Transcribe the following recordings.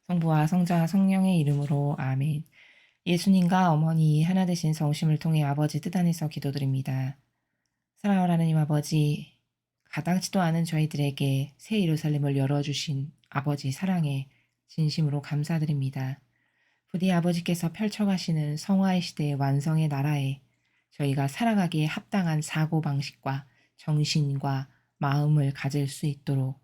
성부와 성자와 성령의 이름으로 아멘. 예수님과 어머니 하나 되신 성심을 통해 아버지 뜻 안에서 기도드립니다. 사랑하는 하나님 아버지, 가당치도 않은 저희들에게 새 예루살렘을 열어주신 아버지 사랑에 진심으로 감사드립니다. 부디 아버지께서 펼쳐가시는 성화의 시대의 완성의 나라에 저희가 살아가기에 합당한 사고방식과 정신과 마음을 가질 수 있도록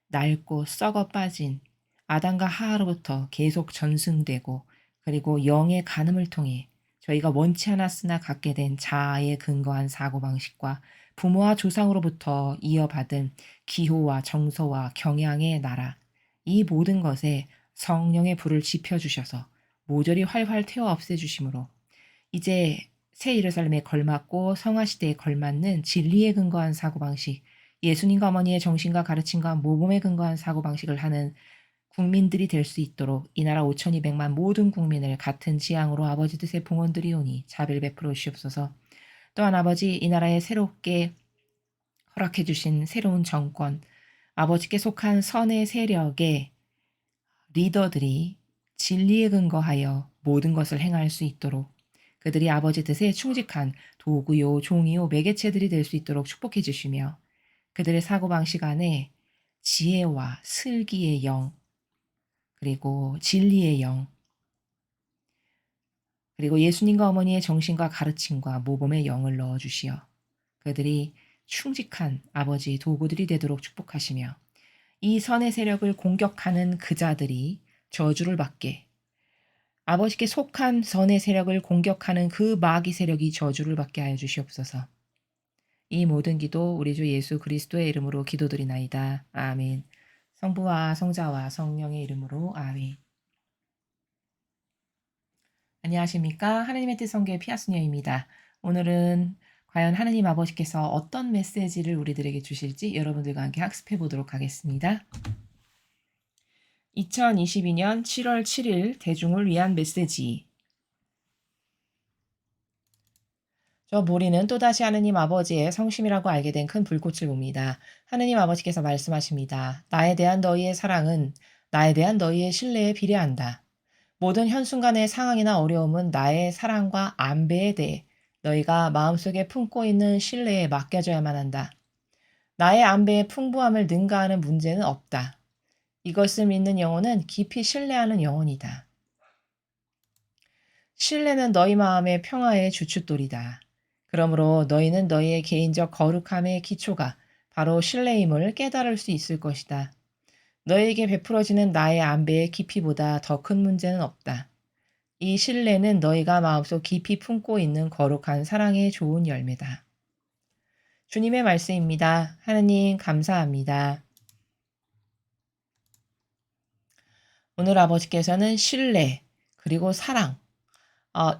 낡고 썩어 빠진 아담과 하하로부터 계속 전승되고 그리고 영의 간음을 통해 저희가 원치 않았으나 갖게 된 자아에 근거한 사고방식과 부모와 조상으로부터 이어받은 기호와 정서와 경향의 나라, 이 모든 것에 성령의 불을 지펴주셔서 모조리 활활 태워 없애주심으로 이제 새 예루살렘에 걸맞고 성화시대에 걸맞는 진리에 근거한 사고방식, 예수님과 어머니의 정신과 가르침과 모범에 근거한 사고방식을 하는 국민들이 될 수 있도록 이 나라 5,200만 모든 국민을 같은 지향으로 아버지 뜻의 봉헌드리오니 자비를 베풀어 주시옵소서. 또한 아버지 이 나라에 새롭게 허락해 주신 새로운 정권, 아버지께 속한 선의 세력의 리더들이 진리에 근거하여 모든 것을 행할 수 있도록 그들이 아버지 뜻에 충직한 도구요, 종이요, 매개체들이 될 수 있도록 축복해 주시며 그들의 사고방식 안에 지혜와 슬기의 영, 그리고 진리의 영, 그리고 예수님과 어머니의 정신과 가르침과 모범의 영을 넣어주시어 그들이 충직한 아버지 도구들이 되도록 축복하시며 이 선의 세력을 공격하는 그 자들이 저주를 받게, 아버지께 속한 선의 세력을 공격하는 그 마귀 세력이 저주를 받게 하여 주시옵소서. 이 모든 기도 우리 주 예수 그리스도의 이름으로 기도드리나이다. 아멘. 성부와 성자와 성령의 이름으로 아멘. 안녕하십니까? 하나님의 뜻 성교의 피아스녀입니다. 오늘은 과연 하나님 아버지께서 어떤 메시지를 우리들에게 주실지 여러분들과 함께 학습해 보도록 하겠습니다. 2022년 7월 7일 대중을 위한 메시지. 저 모리는 또다시 하느님 아버지의 성심이라고 알게 된 큰 불꽃을 봅니다. 하느님 아버지께서 말씀하십니다. 나에 대한 너희의 사랑은 나에 대한 너희의 신뢰에 비례한다. 모든 현순간의 상황이나 어려움은 나의 사랑과 안배에 대해 너희가 마음속에 품고 있는 신뢰에 맡겨져야만 한다. 나의 안배의 풍부함을 능가하는 문제는 없다. 이것을 믿는 영혼은 깊이 신뢰하는 영혼이다. 신뢰는 너희 마음의 평화의 주춧돌이다. 그러므로 너희는 너희의 개인적 거룩함의 기초가 바로 신뢰임을 깨달을 수 있을 것이다. 너희에게 베풀어지는 나의 안배의 깊이보다 더 큰 문제는 없다. 이 신뢰는 너희가 마음속 깊이 품고 있는 거룩한 사랑의 좋은 열매다. 주님의 말씀입니다. 하느님 감사합니다. 오늘 아버지께서는 신뢰 그리고 사랑,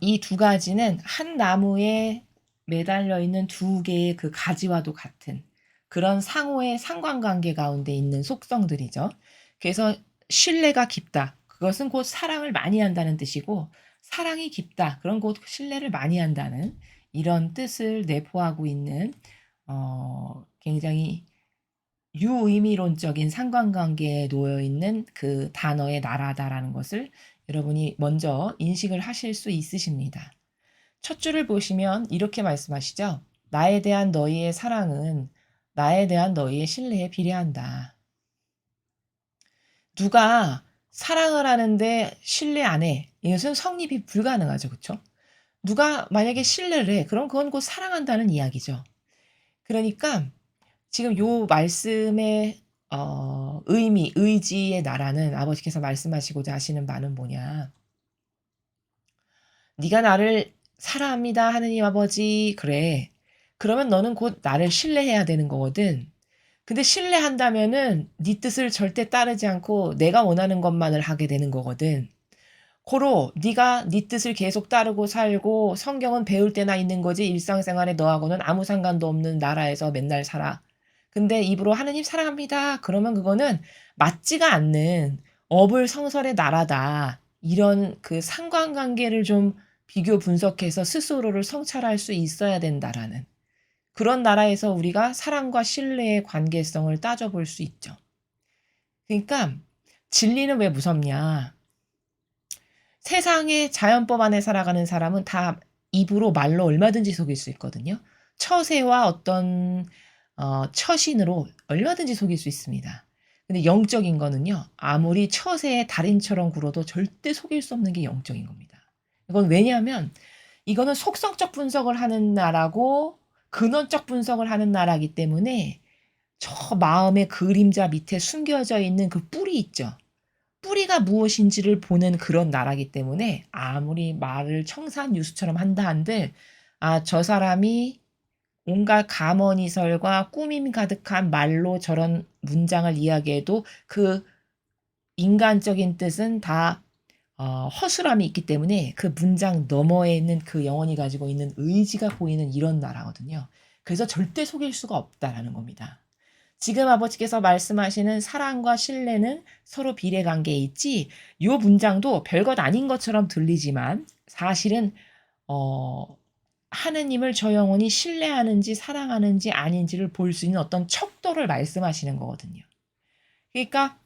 이 두 가지는 한 나무에 매달려 있는 두 개의 그 가지와도 같은 그런 상호의 상관관계 가운데 있는 속성들이죠. 그래서 신뢰가 깊다. 그것은 곧 사랑을 많이 한다는 뜻이고 사랑이 깊다. 그런 곧 신뢰를 많이 한다는 이런 뜻을 내포하고 있는 굉장히 유의미론적인 상관관계에 놓여 있는 그 단어의 나라다라는 것을 여러분이 먼저 인식을 하실 수 있으십니다. 첫 줄을 보시면 이렇게 말씀하시죠. 나에 대한 너희의 사랑은 나에 대한 너희의 신뢰에 비례한다. 누가 사랑을 하는데 신뢰 안 해. 이것은 성립이 불가능하죠. 그렇죠? 누가 만약에 신뢰를 해. 그럼 그건 곧 사랑한다는 이야기죠. 그러니까 지금 요 말씀의 의미, 의지의 나라는 아버지께서 말씀하시고자 하시는 바는 뭐냐. 네가 나를 사랑합니다. 하느님 아버지. 그래. 그러면 너는 곧 나를 신뢰해야 되는 거거든. 근데 신뢰한다면은 네 뜻을 절대 따르지 않고 내가 원하는 것만을 하게 되는 거거든. 고로 네가 네 뜻을 계속 따르고 살고 성경은 배울 때나 있는 거지 일상생활에 너하고는 아무 상관도 없는 나라에서 맨날 살아. 근데 입으로 하느님 사랑합니다. 그러면 그거는 맞지가 않는 어불성설의 나라다. 이런 그 상관관계를 좀 비교 분석해서 스스로를 성찰할 수 있어야 된다라는 그런 나라에서 우리가 사랑과 신뢰의 관계성을 따져볼 수 있죠. 그러니까 진리는 왜 무섭냐? 세상의 자연법 안에 살아가는 사람은 다 입으로 말로 얼마든지 속일 수 있거든요. 처세와 어떤 처신으로 얼마든지 속일 수 있습니다. 근데 영적인 거는요. 아무리 처세의 달인처럼 굴어도 절대 속일 수 없는 게 영적인 겁니다. 이건 왜냐하면 이거는 속성적 분석을 하는 나라고 근원적 분석을 하는 나라이기 때문에 저 마음의 그림자 밑에 숨겨져 있는 그 뿔이 있죠. 뿌리가 무엇인지를 보는 그런 나라이기 때문에 아무리 말을 청산유수처럼 한다 한들 저 사람이 온갖 감언이설과 꾸밈 가득한 말로 저런 문장을 이야기해도 그 인간적인 뜻은 다 허술함이 있기 때문에 그 문장 너머에 있는 그 영혼이 가지고 있는 의지가 보이는 이런 나라거든요. 그래서 절대 속일 수가 없다라는 겁니다. 지금 아버지께서 말씀하시는 사랑과 신뢰는 서로 비례관계에 있지 요 문장도 별것 아닌 것처럼 들리지만 사실은 하느님을 저 영혼이 신뢰하는지 사랑하는지 아닌지를 볼 수 있는 어떤 척도를 말씀하시는 거거든요. 그러니까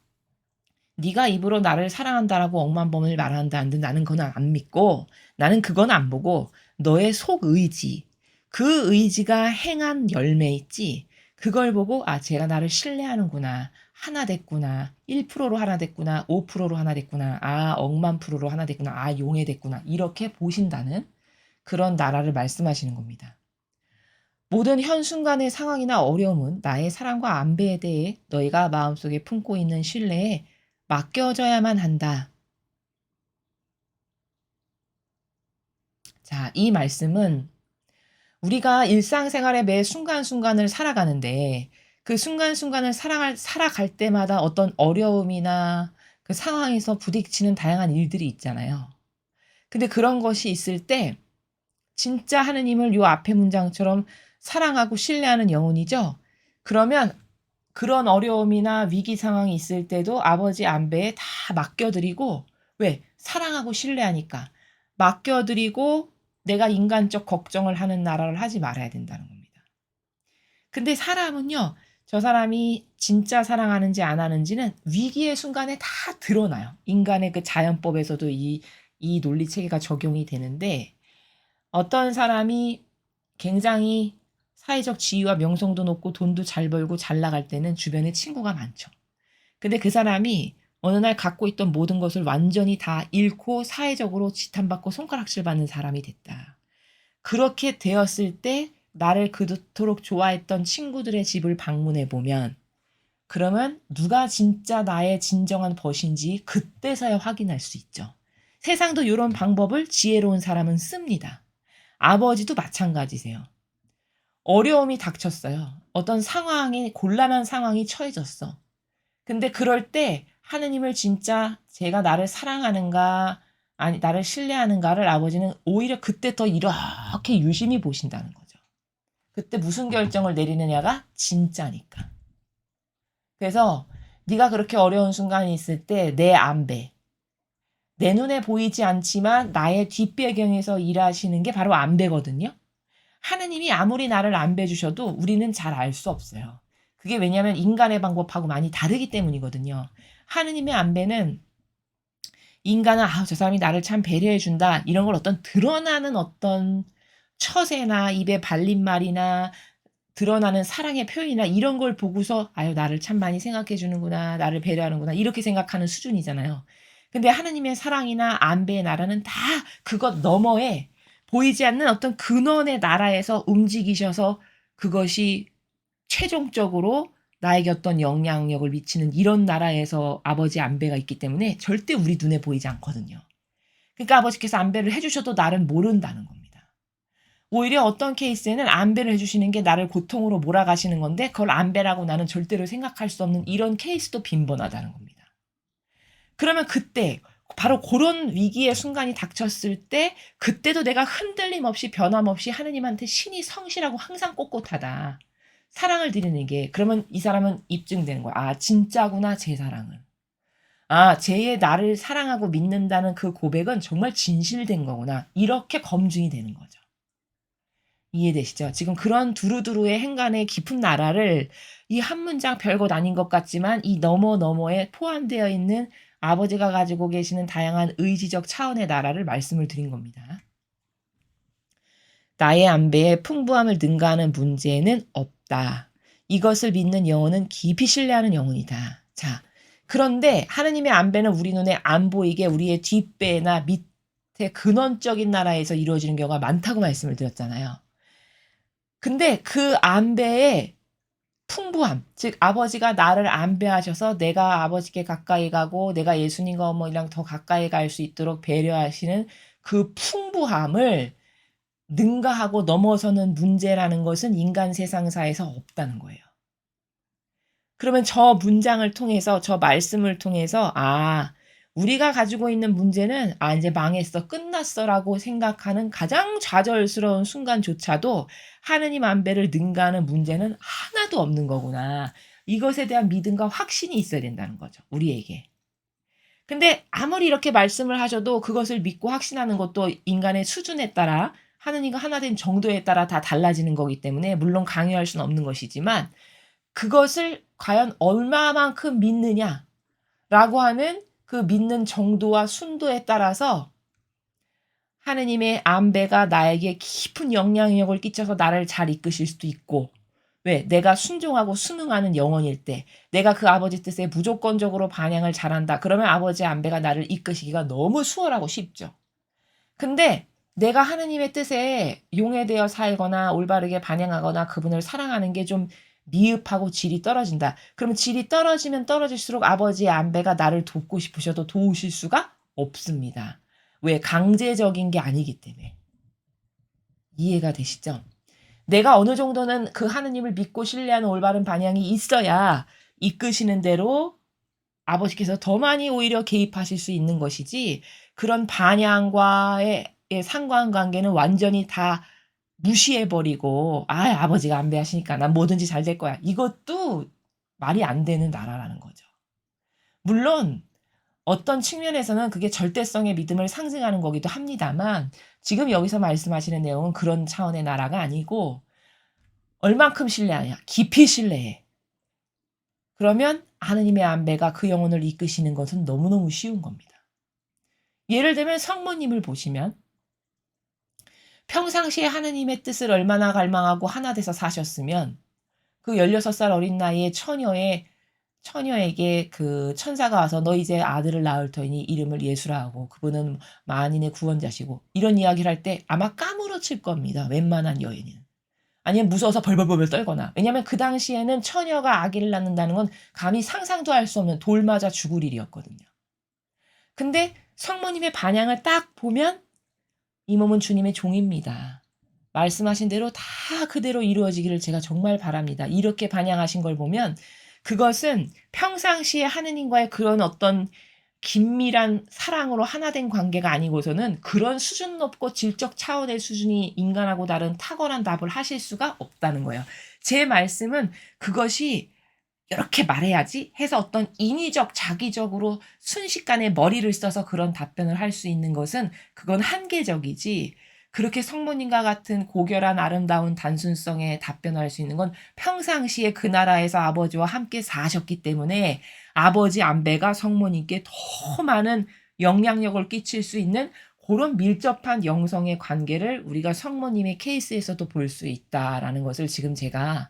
네가 입으로 나를 사랑한다라고 억만범을 말한다 한들 나는 그건 안 믿고 나는 그건 안 보고 너의 속 의지 그 의지가 행한 열매 있지 그걸 보고 쟤가 나를 신뢰하는구나 하나 됐구나 1%로 하나 됐구나 5%로 하나 됐구나 억만 프로로 하나 됐구나 용해 됐구나 이렇게 보신다는 그런 나라를 말씀하시는 겁니다. 모든 현 순간의 상황이나 어려움은 나의 사랑과 안배에 대해 너희가 마음속에 품고 있는 신뢰에 맡겨져야만 한다. 자, 이 말씀은 우리가 일상생활의 매 순간순간을 살아가는데 그 순간순간을 살아갈 때마다 어떤 어려움이나 그 상황에서 부딪히는 다양한 일들이 있잖아요. 근데 그런 것이 있을 때 진짜 하느님을 요 앞에 문장처럼 사랑하고 신뢰하는 영혼이죠. 그러면 그런 어려움이나 위기 상황이 있을 때도 아버지 안배에 다 맡겨드리고 왜? 사랑하고 신뢰하니까 맡겨드리고 내가 인간적 걱정을 하는 나라를 하지 말아야 된다는 겁니다. 근데 사람은요. 저 사람이 진짜 사랑하는지 안 하는지는 위기의 순간에 다 드러나요. 인간의 그 자연법에서도 이 논리 체계가 적용이 되는데 어떤 사람이 굉장히 사회적 지위와 명성도 높고 돈도 잘 벌고 잘 나갈 때는 주변에 친구가 많죠. 근데 그 사람이 어느 날 갖고 있던 모든 것을 완전히 다 잃고 사회적으로 지탄받고 손가락질 받는 사람이 됐다. 그렇게 되었을 때 나를 그토록 좋아했던 친구들의 집을 방문해 보면 그러면 누가 진짜 나의 진정한 벗인지 그때서야 확인할 수 있죠. 세상도 이런 방법을 지혜로운 사람은 씁니다. 아버지도 마찬가지세요. 어려움이 닥쳤어요. 어떤 상황이 곤란한 상황이 처해졌어. 근데 그럴 때 하느님을 진짜 제가 나를 사랑하는가 아니 나를 신뢰하는가를 아버지는 오히려 그때 더 이렇게 유심히 보신다는 거죠. 그때 무슨 결정을 내리느냐가 진짜니까. 그래서 네가 그렇게 어려운 순간이 있을 때 내 안배 내 눈에 보이지 않지만 나의 뒷배경에서 일하시는 게 바로 안배거든요. 하느님이 아무리 나를 안배 주셔도 우리는 잘 알 수 없어요. 그게 왜냐하면 인간의 방법하고 많이 다르기 때문이거든요. 하느님의 안배는 인간은 저 사람이 나를 참 배려해 준다 이런 걸 어떤 드러나는 어떤 처세나 입에 발린 말이나 드러나는 사랑의 표현이나 이런 걸 보고서 나를 참 많이 생각해 주는구나 나를 배려하는구나 이렇게 생각하는 수준이잖아요. 근데 하느님의 사랑이나 안배의 나라는 다 그것 너머에 보이지 않는 어떤 근원의 나라에서 움직이셔서 그것이 최종적으로 나에게 어떤 영향력을 미치는 이런 나라에서 아버지 안배가 있기 때문에 절대 우리 눈에 보이지 않거든요. 그러니까 아버지께서 안배를 해주셔도 나는 모른다는 겁니다. 오히려 어떤 케이스에는 안배를 해주시는 게 나를 고통으로 몰아가시는 건데 그걸 안배라고 나는 절대로 생각할 수 없는 이런 케이스도 빈번하다는 겁니다. 그러면 그때 바로 그런 위기의 순간이 닥쳤을 때 그때도 내가 흔들림 없이 변함없이 하느님한테 신이 성실하고 항상 꼿꼿하다. 사랑을 드리는 게 그러면 이 사람은 입증되는 거야. 진짜구나 제 사랑은. 쟤의 나를 사랑하고 믿는다는 그 고백은 정말 진실된 거구나. 이렇게 검증이 되는 거죠. 이해되시죠? 지금 그런 두루두루의 행간의 깊은 나라를 이 한 문장 별것 아닌 것 같지만 이 너머너머에 포함되어 있는 아버지가 가지고 계시는 다양한 의지적 차원의 나라를 말씀을 드린 겁니다. 나의 안배에 풍부함을 능가하는 문제는 없다. 이것을 믿는 영혼은 깊이 신뢰하는 영혼이다. 자, 그런데 하느님의 안배는 우리 눈에 안 보이게 우리의 뒷배나 밑에 근원적인 나라에서 이루어지는 경우가 많다고 말씀을 드렸잖아요. 근데 그 안배의 풍부함, 즉 아버지가 나를 안배하셔서 내가 아버지께 가까이 가고 내가 예수님과 어머니랑 더 가까이 갈 수 있도록 배려하시는 그 풍부함을 능가하고 넘어서는 문제라는 것은 인간 세상사에서 없다는 거예요. 그러면 저 문장을 통해서 저 말씀을 통해서 우리가 가지고 있는 문제는 이제 망했어. 끝났어라고 생각하는 가장 좌절스러운 순간조차도 하느님 안배를 능가하는 문제는 하나도 없는 거구나. 이것에 대한 믿음과 확신이 있어야 된다는 거죠. 우리에게. 근데 아무리 이렇게 말씀을 하셔도 그것을 믿고 확신하는 것도 인간의 수준에 따라 하느님과 하나 된 정도에 따라 다 달라지는 거기 때문에 물론 강요할 수는 없는 것이지만 그것을 과연 얼마만큼 믿느냐라고 하는 그 믿는 정도와 순도에 따라서 하느님의 안배가 나에게 깊은 영향력을 끼쳐서 나를 잘 이끄실 수도 있고 왜? 내가 순종하고 순응하는 영혼일 때 내가 그 아버지 뜻에 무조건적으로 반영을 잘한다. 그러면 아버지의 안배가 나를 이끄시기가 너무 수월하고 쉽죠. 근데 내가 하느님의 뜻에 용해되어 살거나 올바르게 반영하거나 그분을 사랑하는 게 좀 미흡하고 질이 떨어진다. 그러면 질이 떨어지면 떨어질수록 아버지의 안배가 나를 돕고 싶으셔도 도우실 수가 없습니다. 왜? 강제적인 게 아니기 때문에. 이해가 되시죠? 내가 어느 정도는 그 하느님을 믿고 신뢰하는 올바른 반영이 있어야 이끄시는 대로 아버지께서 더 많이 오히려 개입하실 수 있는 것이지 그런 반향과의 상관관계는 완전히 다 무시해버리고 아버지가 안배하시니까 난 뭐든지 잘 될 거야. 이것도 말이 안 되는 나라라는 거죠. 물론 어떤 측면에서는 그게 절대성의 믿음을 상징하는 거기도 합니다만 지금 여기서 말씀하시는 내용은 그런 차원의 나라가 아니고 얼만큼 신뢰하냐. 깊이 신뢰해. 그러면 하느님의 안배가 그 영혼을 이끄시는 것은 너무너무 쉬운 겁니다. 예를 들면 성모님을 보시면 평상시에 하느님의 뜻을 얼마나 갈망하고 하나 돼서 사셨으면 그 16살 어린 나이에 처녀에게 그 천사가 와서 너 이제 아들을 낳을 터이니 이름을 예수라 하고 그분은 만인의 구원자시고 이런 이야기를 할 때 아마 까무러칠 겁니다. 웬만한 여인은. 아니면 무서워서 벌벌벌 떨거나. 왜냐하면 그 당시에는 처녀가 아기를 낳는다는 건 감히 상상도 할 수 없는 돌 맞아 죽을 일이었거든요. 근데 성모님의 반향을 딱 보면 이 몸은 주님의 종입니다. 말씀하신 대로 다 그대로 이루어지기를 제가 정말 바랍니다. 이렇게 반향하신 걸 보면 그것은 평상시에 하느님과의 그런 어떤 긴밀한 사랑으로 하나 된 관계가 아니고서는 그런 수준 높고 질적 차원의 수준이 인간하고 다른 탁월한 답을 하실 수가 없다는 거예요. 제 말씀은 그것이 이렇게 말해야지 해서 어떤 인위적 자기적으로 순식간에 머리를 써서 그런 답변을 할 수 있는 것은 그건 한계적이지 그렇게 성모님과 같은 고결한 아름다운 단순성에 답변할 수 있는 건 평상시에 그 나라에서 아버지와 함께 사셨기 때문에 아버지 안배가 성모님께 더 많은 영향력을 끼칠 수 있는 그런 밀접한 영성의 관계를 우리가 성모님의 케이스에서도 볼 수 있다라는 것을 지금 제가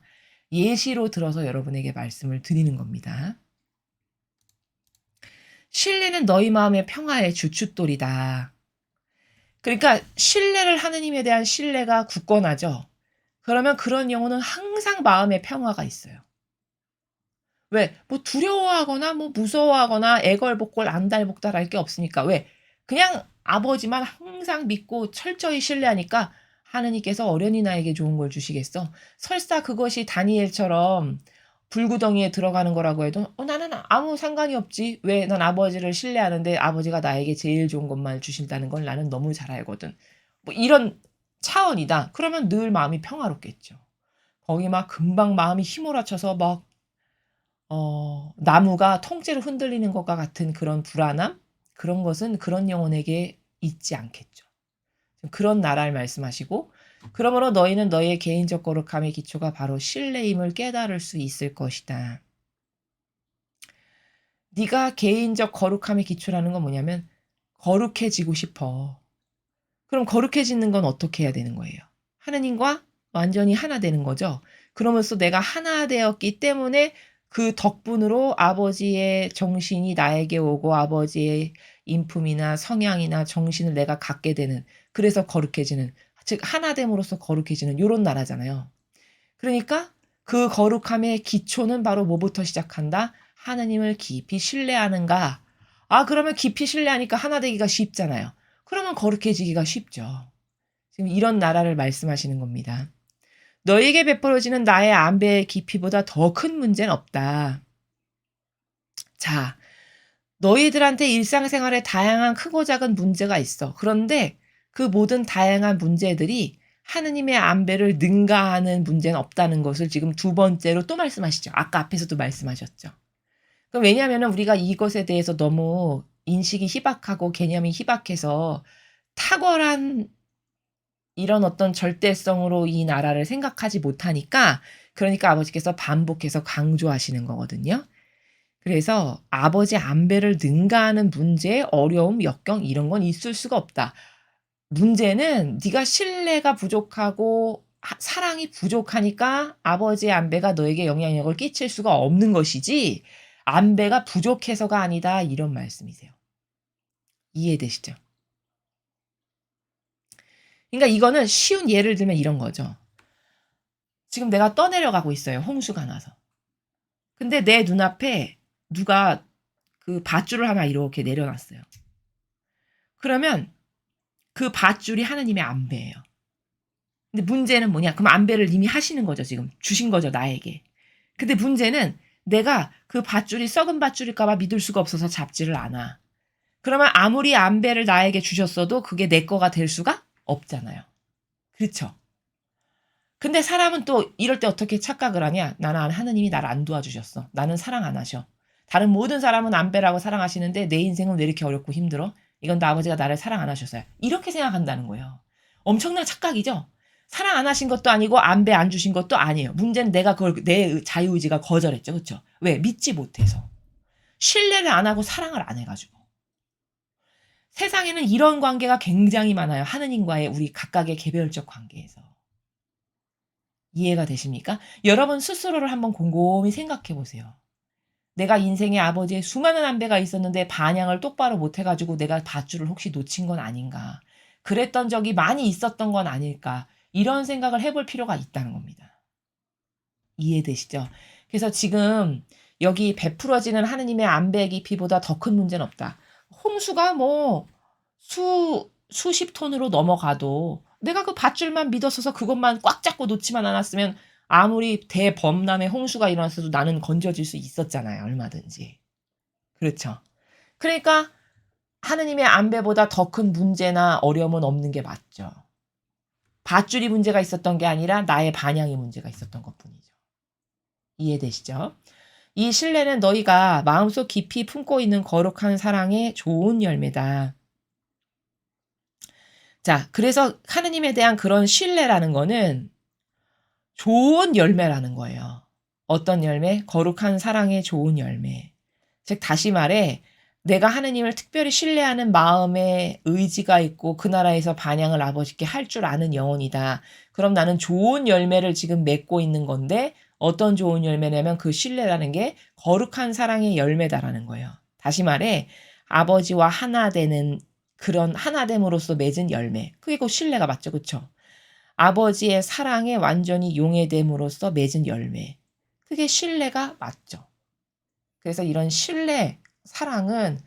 예시로 들어서 여러분에게 말씀을 드리는 겁니다. 신뢰는 너희 마음의 평화의 주춧돌이다. 그러니까 신뢰를 하느님에 대한 신뢰가 굳건하죠. 그러면 그런 영혼은 항상 마음의 평화가 있어요. 왜? 뭐 두려워하거나 뭐 무서워하거나 애걸복걸 안달복달할 게 없으니까. 왜? 그냥 아버지만 항상 믿고 철저히 신뢰하니까 하느님께서 어련히나에게 좋은 걸 주시겠어. 설사 그것이 다니엘처럼 불구덩이에 들어가는 거라고 해도 나는 아무 상관이 없지. 왜? 난 아버지를 신뢰하는데 아버지가 나에게 제일 좋은 것만 주신다는 걸 나는 너무 잘 알거든. 뭐 이런 차원이다. 그러면 늘 마음이 평화롭겠죠. 거기 막 금방 마음이 휘몰아쳐서 막 나무가 통째로 흔들리는 것과 같은 그런 불안함? 그런 것은 그런 영혼에게 있지 않겠죠. 그런 나라를 말씀하시고 그러므로 너희는 너희의 개인적 거룩함의 기초가 바로 신뢰임을 깨달을 수 있을 것이다. 네가 개인적 거룩함의 기초라는 건 뭐냐면 거룩해지고 싶어. 그럼 거룩해지는 건 어떻게 해야 되는 거예요? 하느님과 완전히 하나 되는 거죠. 그러면서 내가 하나 되었기 때문에 그 덕분으로 아버지의 정신이 나에게 오고 아버지의 인품이나 성향이나 정신을 내가 갖게 되는, 그래서 거룩해지는, 즉 하나됨으로써 거룩해지는 요런 나라잖아요. 그러니까 그 거룩함의 기초는 바로 뭐부터 시작한다? 하느님을 깊이 신뢰하는가? 그러면 깊이 신뢰하니까 하나 되기가 쉽잖아요. 그러면 거룩해지기가 쉽죠. 지금 이런 나라를 말씀하시는 겁니다. 너에게 베풀어지는 나의 안배의 깊이보다 더 큰 문제는 없다. 자, 너희들한테 일상생활에 다양한 크고 작은 문제가 있어. 그런데 그 모든 다양한 문제들이 하느님의 안배를 능가하는 문제는 없다는 것을 지금 두 번째로 또 말씀하시죠. 아까 앞에서도 말씀하셨죠. 그럼 왜냐하면 우리가 이것에 대해서 너무 인식이 희박하고 개념이 희박해서 탁월한 이런 어떤 절대성으로 이 나라를 생각하지 못하니까, 그러니까 아버지께서 반복해서 강조하시는 거거든요. 그래서 아버지 안배를 능가하는 문제, 어려움, 역경 이런 건 있을 수가 없다. 문제는 네가 신뢰가 부족하고 사랑이 부족하니까 아버지의 안배가 너에게 영향력을 끼칠 수가 없는 것이지 안배가 부족해서가 아니다, 이런 말씀이세요. 이해되시죠? 그러니까 이거는 쉬운 예를 들면 이런 거죠. 지금 내가 떠내려가고 있어요. 홍수가 나서. 근데 내 눈앞에 누가 그 밧줄을 하나 이렇게 내려놨어요. 그러면 그 밧줄이 하느님의 안배예요. 근데 문제는 뭐냐? 그럼 안배를 이미 하시는 거죠. 지금 주신 거죠, 나에게. 근데 문제는 내가 그 밧줄이 썩은 밧줄일까 봐 믿을 수가 없어서 잡지를 않아. 그러면 아무리 안배를 나에게 주셨어도 그게 내 거가 될 수가 없잖아요. 그렇죠? 근데 사람은 또 이럴 때 어떻게 착각을 하냐? 나는 하느님이 나를 안 도와주셨어. 나는 사랑 안 하셔. 다른 모든 사람은 안배라고 사랑하시는데 내 인생은 왜 이렇게 어렵고 힘들어? 이건 나 아버지가 나를 사랑 안 하셨어요. 이렇게 생각한다는 거예요. 엄청난 착각이죠? 사랑 안 하신 것도 아니고 안배 안 주신 것도 아니에요. 문제는 내가 그걸 내 자유의지가 거절했죠. 그렇죠? 왜? 믿지 못해서. 신뢰를 안 하고 사랑을 안 해가지고. 세상에는 이런 관계가 굉장히 많아요. 하느님과의 우리 각각의 개별적 관계에서. 이해가 되십니까? 여러분 스스로를 한번 곰곰이 생각해 보세요. 내가 인생에 아버지의 수많은 안배가 있었는데 반향을 똑바로 못 해가지고 내가 밧줄을 혹시 놓친 건 아닌가? 그랬던 적이 많이 있었던 건 아닐까? 이런 생각을 해볼 필요가 있다는 겁니다. 이해되시죠? 그래서 지금 여기 베풀어지는 하느님의 안배 깊이보다 더 큰 문제는 없다. 홍수가 뭐 수십 톤으로 넘어가도 내가 그 밧줄만 믿었어서 그것만 꽉 잡고 놓지만 않았으면 아무리 대범람의 홍수가 일어났어도 나는 건져질 수 있었잖아요. 얼마든지. 그렇죠. 그러니까 하느님의 안배보다 더 큰 문제나 어려움은 없는 게 맞죠. 밧줄이 문제가 있었던 게 아니라 나의 반향이 문제가 있었던 것뿐이죠. 이해되시죠? 이 신뢰는 너희가 마음속 깊이 품고 있는 거룩한 사랑의 좋은 열매다. 자, 그래서 하느님에 대한 그런 신뢰라는 거는 좋은 열매라는 거예요. 어떤 열매? 거룩한 사랑의 좋은 열매. 즉 다시 말해 내가 하느님을 특별히 신뢰하는 마음에 의지가 있고 그 나라에서 반향을 아버지께 할 줄 아는 영혼이다. 그럼 나는 좋은 열매를 지금 맺고 있는 건데 어떤 좋은 열매냐면 그 신뢰라는 게 거룩한 사랑의 열매다라는 거예요. 다시 말해 아버지와 하나 되는 그런 하나됨으로써 맺은 열매. 그게 곧 신뢰가 맞죠. 그렇죠? 아버지의 사랑에 완전히 용해됨으로써 맺은 열매. 그게 신뢰가 맞죠. 그래서 이런 신뢰, 사랑은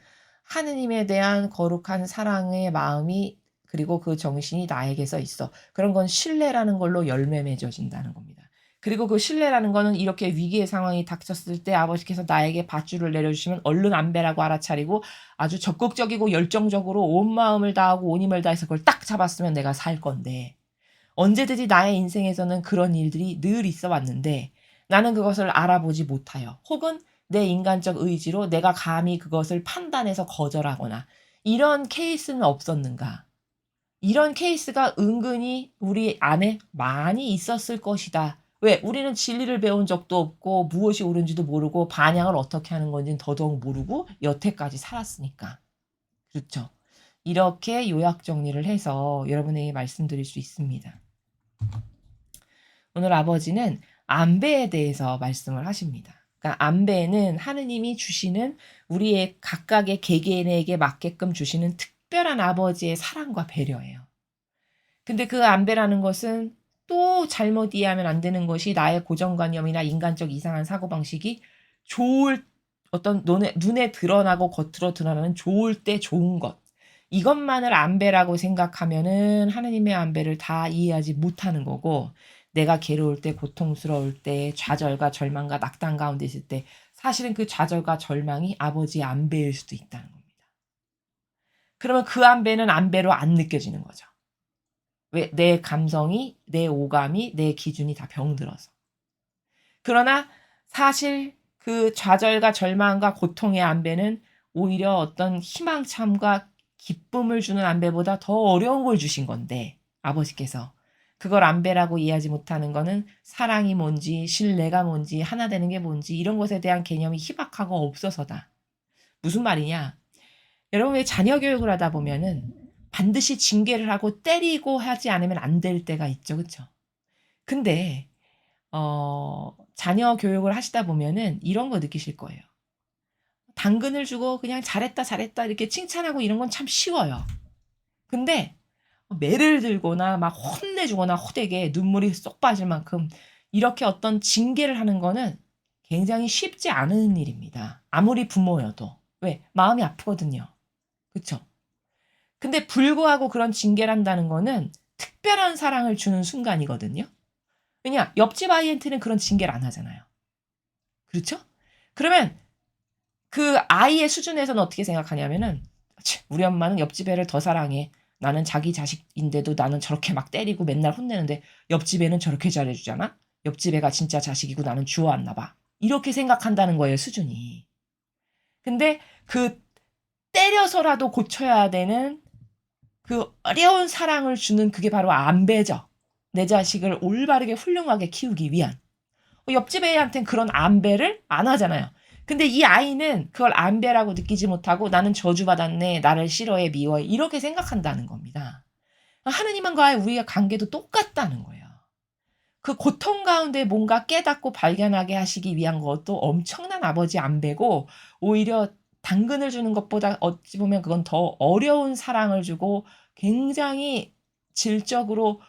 하느님에 대한 거룩한 사랑의 마음이 그리고 그 정신이 나에게서 있어. 그런 건 신뢰라는 걸로 열매 맺어진다는 겁니다. 그리고 그 신뢰라는 거는 이렇게 위기의 상황이 닥쳤을 때 아버지께서 나에게 밧줄을 내려주시면 얼른 안배라고 알아차리고 아주 적극적이고 열정적으로 온 마음을 다하고 온 힘을 다해서 그걸 딱 잡았으면 내가 살 건데 언제든지 나의 인생에서는 그런 일들이 늘 있어 왔는데 나는 그것을 알아보지 못하여 혹은 내 인간적 의지로 내가 감히 그것을 판단해서 거절하거나 이런 케이스는 없었는가? 이런 케이스가 은근히 우리 안에 많이 있었을 것이다. 왜? 우리는 진리를 배운 적도 없고 무엇이 옳은지도 모르고 반향을 어떻게 하는 건지는 더더욱 모르고 여태까지 살았으니까. 그렇죠? 이렇게 요약 정리를 해서 여러분에게 말씀드릴 수 있습니다. 오늘 아버지는 안배에 대해서 말씀을 하십니다. 그러니까 안배는 하느님이 주시는 우리의 각각의 개개인에게 맞게끔 주시는 특별한 아버지의 사랑과 배려예요. 근데 그 안배라는 것은 또 잘못 이해하면 안 되는 것이 나의 고정관념이나 인간적 이상한 사고방식이 좋을 어떤 눈에 드러나고 겉으로 드러나는 좋을 때 좋은 것. 이것만을 안배라고 생각하면은 하느님의 안배를 다 이해하지 못하는 거고 내가 괴로울 때, 고통스러울 때, 좌절과 절망과 낙담 가운데 있을 때 사실은 그 좌절과 절망이 아버지의 안배일 수도 있다는 겁니다. 그러면 그 안배는 안배로 안 느껴지는 거죠. 왜? 내 감성이, 내 오감이, 내 기준이 다 병들어서. 그러나 사실 그 좌절과 절망과 고통의 안배는 오히려 어떤 희망참과 기쁨을 주는 안배보다 더 어려운 걸 주신 건데 아버지께서 그걸 안배라고 이해하지 못하는 거는 사랑이 뭔지 신뢰가 뭔지 하나 되는 게 뭔지 이런 것에 대한 개념이 희박하고 없어서다. 무슨 말이냐? 여러분 왜 자녀 교육을 하다 보면은 반드시 징계를 하고 때리고 하지 않으면 안 될 때가 있죠. 그쵸? 근데 자녀 교육을 하시다 보면은 이런 거 느끼실 거예요. 당근을 주고 그냥 "잘했다, 잘했다." 이렇게 칭찬하고 이런 건 참 쉬워요. 근데 매를 들거나 막 혼내 주거나 호되게 눈물이 쏙 빠질 만큼 이렇게 어떤 징계를 하는 거는 굉장히 쉽지 않은 일입니다. 아무리 부모여도. 왜? 마음이 아프거든요. 그쵸? 근데 불구하고 그런 징계를 한다는 거는 특별한 사랑을 주는 순간이거든요. 왜냐? 옆집 아이한테는 그런 징계를 안 하잖아요. 그렇죠? 그러면 그 아이의 수준에서는 어떻게 생각하냐면은 우리 엄마는 옆집 애를 더 사랑해. 나는 자기 자식인데도 나는 저렇게 막 때리고 맨날 혼내는데 옆집 애는 저렇게 잘해주잖아? 옆집 애가 진짜 자식이고 나는 주워왔나 봐. 이렇게 생각한다는 거예요, 수준이. 근데 그 때려서라도 고쳐야 되는 그 어려운 사랑을 주는 그게 바로 안배죠. 내 자식을 올바르게 훌륭하게 키우기 위한. 옆집 애한테는 그런 안배를 안 하잖아요. 근데 이 아이는 그걸 안배라고 느끼지 못하고 나는 저주받았네, 나를 싫어해, 미워해 이렇게 생각한다는 겁니다. 하느님과의 우리의 관계도 똑같다는 거예요. 그 고통 가운데 뭔가 깨닫고 발견하게 하시기 위한 것도 엄청난 아버지 안배고 오히려 당근을 주는 것보다 어찌 보면 그건 더 어려운 사랑을 주고 굉장히 질적으로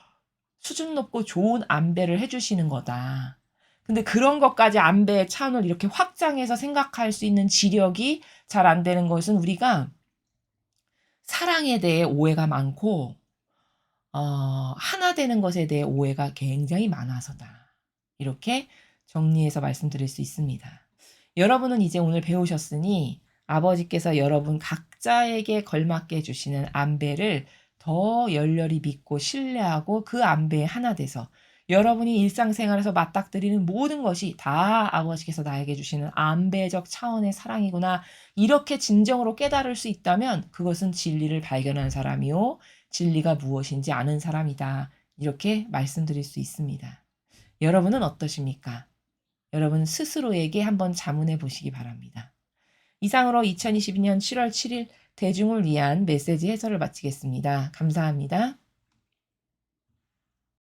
수준 높고 좋은 안배를 해 주시는 거다. 근데 그런 것까지 안배의 차원을 이렇게 확장해서 생각할 수 있는 지력이 잘 안 되는 것은 우리가 사랑에 대해 오해가 많고 하나 되는 것에 대해 오해가 굉장히 많아서다. 이렇게 정리해서 말씀드릴 수 있습니다. 여러분은 이제 오늘 배우셨으니 아버지께서 여러분 각자에게 걸맞게 주시는 안배를 더 열렬히 믿고 신뢰하고 그 안배에 하나 돼서 여러분이 일상생활에서 맞닥뜨리는 모든 것이 다 아버지께서 나에게 주시는 안배적 차원의 사랑이구나. 이렇게 진정으로 깨달을 수 있다면 그것은 진리를 발견한 사람이요. 진리가 무엇인지 아는 사람이다. 이렇게 말씀드릴 수 있습니다. 여러분은 어떠십니까? 여러분 스스로에게 한번 자문해 보시기 바랍니다. 이상으로 2022년 7월 7일 대중을 위한 메시지 해설을 마치겠습니다. 감사합니다.